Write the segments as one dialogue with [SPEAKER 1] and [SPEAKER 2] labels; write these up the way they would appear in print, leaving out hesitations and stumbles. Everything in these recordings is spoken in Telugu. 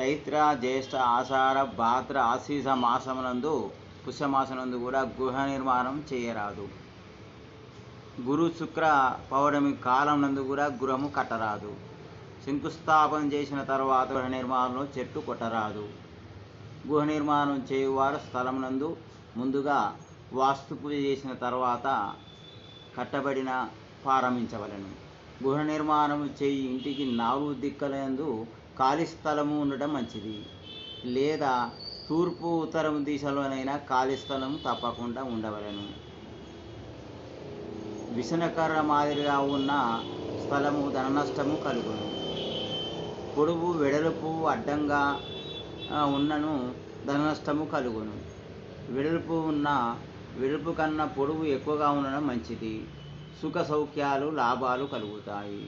[SPEAKER 1] చైత్ర జ్యేష్ఠ ఆషాఢ భాద్ర ఆశ్వీజ మాసమునందు పుష్యమాసనందు కూడా గృహ నిర్మాణం చేయరాదు. గురు శుక్ర పౌర్ణమి కాలం నందు కూడా గృహము కట్టరాదు. శంకుస్థాపన చేసిన తర్వాత గృహ నిర్మాణంలో చెట్టు కొట్టరాదు. గృహ నిర్మాణం చేయువారు స్థలం నందు ముందుగా వాస్తు పూజ చేసిన తర్వాత కట్టబడిన ప్రారంభించవలను. గృహ నిర్మాణం చేయి ఇంటికి 4 దిక్కులందు ఖాళీ స్థలము ఉండటం మంచిది. లేదా తూర్పు ఉత్తరం దిశలోనైనా ఖాళీ స్థలం తప్పకుండా ఉండవలను. విసనకర్ర మాదిరిగా ఉన్న స్థలము ధన నష్టము కలుగును. పొడవు వెడల్పు అడ్డంగా ఉన్నను ధన నష్టము కలుగును. వెడల్పు కన్నా పొడవు ఎక్కువగా ఉండడం మంచిది. సుఖ సౌఖ్యాలు లాభాలు కలుగుతాయి.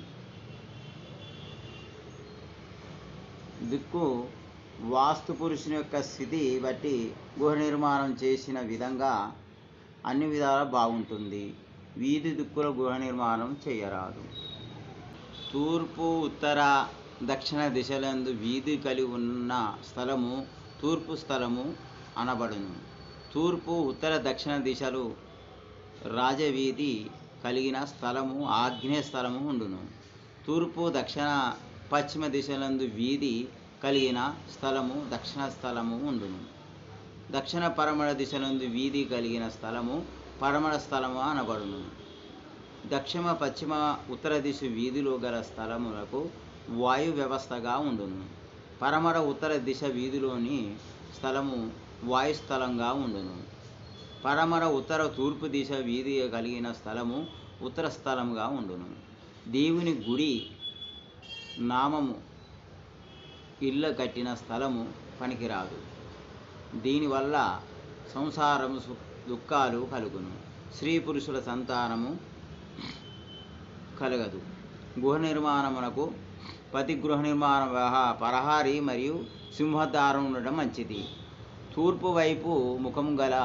[SPEAKER 1] దిక్కు వాస్తు పురుషుని యొక్క స్థితి బట్టి గృహ నిర్మాణం చేసిన విధంగా అన్ని విధాలా బాగుంటుంది. వీధి దిక్కుల గృహ నిర్మాణం చేయరాదు. తూర్పు ఉత్తర దక్షిణ దిశలందు వీధి కలిగి ఉన్న స్థలము తూర్పు స్థలము అనబడును. తూర్పు ఉత్తర దక్షిణ దిశలు రాజవీధి కలిగిన స్థలము ఆగ్నేయ స్థలము ఉండును. తూర్పు దక్షిణ పశ్చిమ దిశలందు వీధి కలిగిన స్థలము దక్షిణ స్థలము ఉండును. దక్షిణ పరమర దిశలందు వీధి కలిగిన స్థలము పరమర స్థలము అనబడును. దక్షిణ పశ్చిమ ఉత్తర దిశ వీధిలో గల స్థలములకు వాయు వ్యవస్థగా ఉండును. పరమర ఉత్తర దిశ వీధిలోని స్థలము వాయుస్థలంగా ఉండును. పరమర ఉత్తర తూర్పు దిశ వీధి కలిగిన స్థలము ఉత్తర స్థలముగా ఉండును. దేవుని గుడి నామము ఇళ్ళ కట్టిన స్థలము పనికిరాదు. దీనివల్ల సంసారము దుఃఖాలు కలుగును. స్త్రీ పురుషుల సంతానము కలగదు. గృహ నిర్మాణమునకు ప్రతి గృహ నిర్మాణ పరహారి మరియు సింహద్వారం ఉండడం మంచిది. తూర్పు వైపు ముఖము గల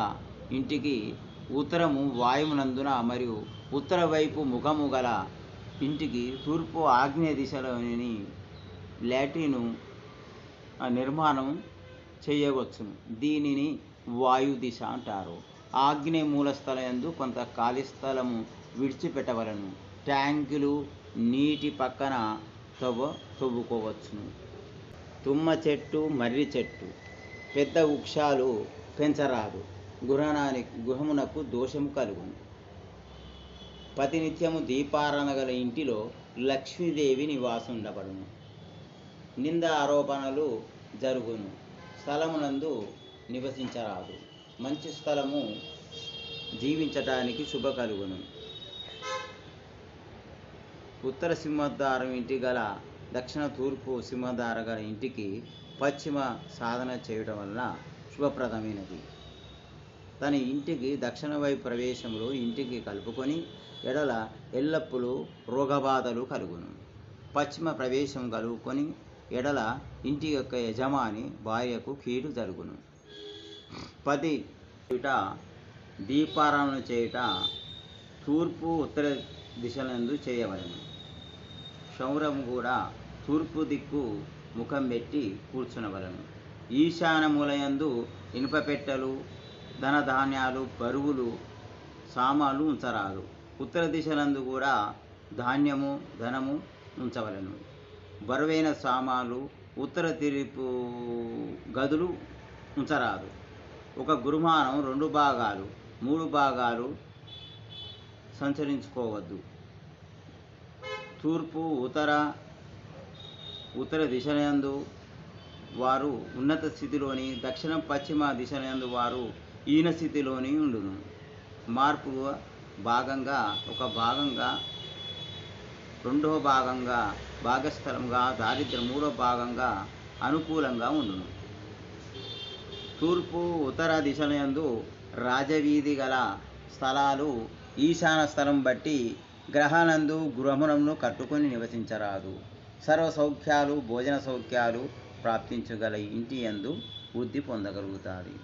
[SPEAKER 1] ఇంటికి ఉత్తరము వాయువునందున మరియు ఉత్తర వైపు ముఖము గల ఇంటికి తూర్పు ఆగ్నేయ దిశలోని లాట్రిను నిర్మాణం చేయవచ్చును. దీనిని వాయు దిశ అంటారు. ఆగ్నేయ మూల స్థలయందు కొంత ఖాళీ స్థలము విడిచిపెట్టవలను. ట్యాంకులు నీటి పక్కన తవ్వుకోవచ్చును. తుమ్మ చెట్టు మర్రి చెట్టు పెద్ద వృక్షాలు పెంచరాదు. గృహమునకు దోషము కలుగును. ప్రతినిత్యము దీపారాధన గల ఇంటిలో లక్ష్మీదేవి నివాసం ఉండబడును. నింద ఆరోపణలు జరుగును. స్థలమునందు నివసించరాదు. మంచి స్థలము జీవించటానికి శుభ కలుగును. ఉత్తర సింహద్వారం ఇంటి గల దక్షిణ తూర్పు సింహద్వార గల ఇంటికి పశ్చిమ సాధన చేయడం వలన శుభప్రదమైనది. తన ఇంటికి దక్షిణ వైపు ప్రవేశంలో ఇంటికి కలుపుకొని ఎడల ఎల్లప్పుడూ రోగబాధలు కలుగును. పశ్చిమ ప్రవేశం కలుపుకొని ఎడల ఇంటి యొక్క యజమాని భార్యకు కీడు జరుగును. ప్రతి దీపారాధన చేయుట తూర్పు ఉత్తర దిశలందు చేయవలెను. క్షౌరము కూడా తూర్పు దిక్కు ముఖం పెట్టి కూర్చునవలను. ఈశాన్య మూలయందు ఇనుప పెట్టెలు ధనధాన్యాలు బరువులు సామాన్లు ఉంచరాదు. ఉత్తర దిశలందు కూడా ధాన్యము ధనము ఉంచవలను. బరువైన సామాన్లు ఉత్తర తిరుపు గదులు ఉంచరాదు. ఒక గృహమానం 2 భాగాలు 3 భాగాలు సంచరించుకోవద్దు. తూర్పు ఉత్తర దిశలందు వారు ఉన్నత స్థితిలోని దక్షిణ పశ్చిమ దిశలందు వారు ఈన స్థితిలోని ఉండును. మార్పు భాగంగా ఒక భాగంగా 2వ భాగంగా భాగస్థలంగా దారిద్ర్యం 3వ భాగంగా అనుకూలంగా ఉండును. తూర్పు ఉత్తర దిశలందు రాజవీధి గల స్థలాలు ఈశాన స్థలం బట్టి గ్రహానందు గృహములను కట్టుకొని నివసించరాదు. సర్వ సౌఖ్యాలు భోజన సౌఖ్యాలు ప్రాప్తించగల ఇంటి యందు వృద్ధి పొందగలుగుతాది.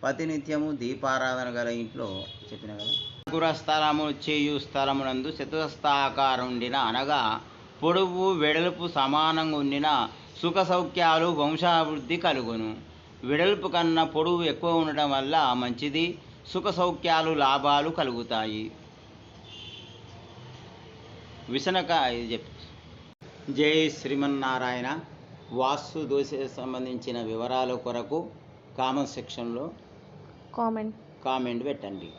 [SPEAKER 1] ప్రతినిత్యము దీపారాధన గల ఇంట్లో చెప్పిన కదా. గృహస్థలము చేయు స్థలమునందు చతురస్రాకారం ఉండిన అనగా పొడవు వెడల్పు సమానంగా ఉండిన సుఖ సౌఖ్యాలు వంశాభివృద్ధి కలుగును. వెడల్పు కన్నా పొడవు ఎక్కువ ఉండటం వల్ల మంచిది. సుఖ సౌఖ్యాలు లాభాలు కలుగుతాయి. విసనకాయ చెప్పి జై శ్రీమన్నారాయణ. వాస్తు దోష సంబంధించిన వివరాల కొరకు కామెంట్ సెక్షన్లో కామెంట్ పెట్టండి.